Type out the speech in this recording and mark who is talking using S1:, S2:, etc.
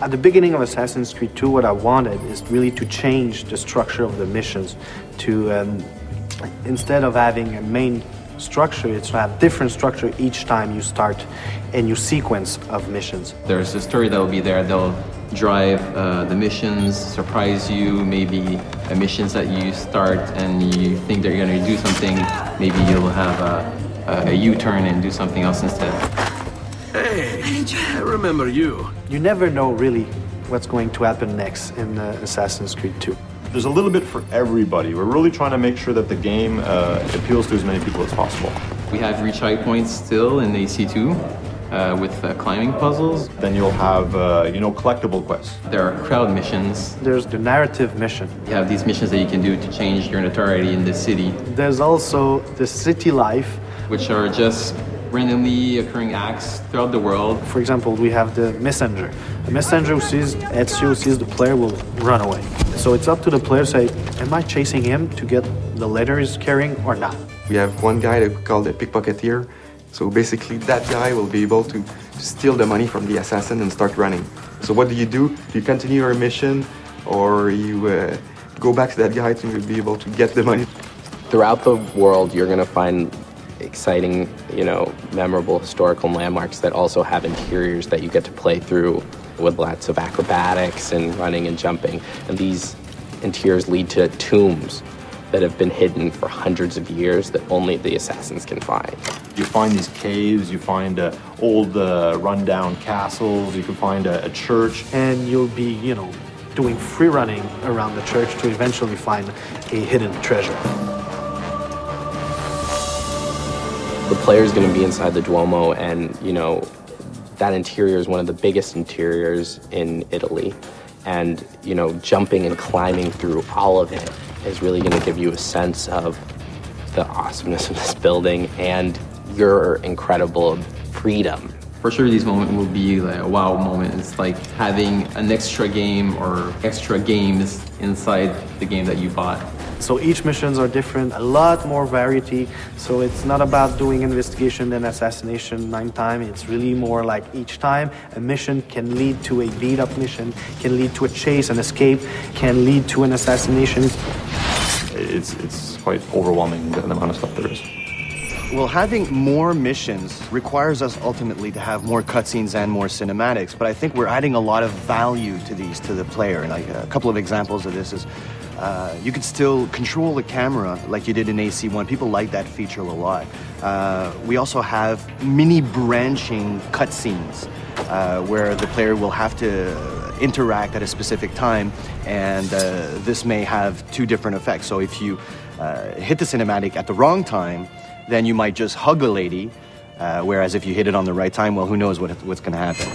S1: At the beginning of Assassin's Creed 2, what I wanted is really to change the structure of the missions to, instead of having a main structure, it's to have different structure each time you start a new sequence of missions.
S2: There's a story that will be there. They'll drive the missions, surprise you, maybe missions that you start and you think they're going to do something, maybe you'll have a U-turn and do something else instead.
S3: Hey, I remember you.
S1: You never know really what's going to happen next in Assassin's Creed 2.
S4: There's a little bit for everybody. We're really trying to make sure that the game appeals to as many people as possible.
S2: We have retry points still in AC2 with climbing puzzles.
S4: Then you'll have, collectible quests.
S2: There are crowd missions.
S1: There's the narrative mission.
S2: You have these missions that you can do to change your notoriety in the city.
S1: There's also the city life,
S2: which are just randomly occurring acts throughout the world.
S1: For example, we have the messenger. The messenger who sees Ezio, sees the player, will run away. So it's up to the player to say, am I chasing him to get the letter he's carrying or not?
S5: We have one guy that we call the pickpocketeer. So basically that guy will be able to steal the money from the assassin and start running. So what do? You continue your mission, or you go back to that guy to be able to get the money.
S6: Throughout the world, you're going to find exciting, memorable historical landmarks that also have interiors that you get to play through with lots of acrobatics and running and jumping. And these interiors lead to tombs that have been hidden for hundreds of years that only the assassins can find.
S4: You find these caves, you find old rundown castles, you can find a church.
S1: And you'll be, doing free running around the church to eventually find a hidden treasure.
S6: The player's going to be inside the Duomo, and, that interior is one of the biggest interiors in Italy. And, jumping and climbing through all of it is really going to give you a sense of the awesomeness of this building and your incredible freedom.
S2: For sure, these moments will be like a wow moment. It's like having an extra game or extra games inside the game that you bought.
S1: So each missions are different, a lot more variety. So it's not about doing investigation and assassination 9 times. It's really more like each time a mission can lead to a beat-up mission, can lead to a chase, an escape, can lead to an assassination.
S4: It's quite overwhelming, the amount of stuff there is.
S7: Well, having more missions requires us ultimately to have more cutscenes and more cinematics, but I think we're adding a lot of value to these to the player. Like a couple of examples of this is you could still control the camera like you did in AC1. People like that feature a lot. We also have mini branching cutscenes where the player will have to interact at a specific time, and this may have 2 different effects. So if you hit the cinematic at the wrong time, then you might just hug a lady, whereas if you hit it on the right time, well, who knows what's going to happen.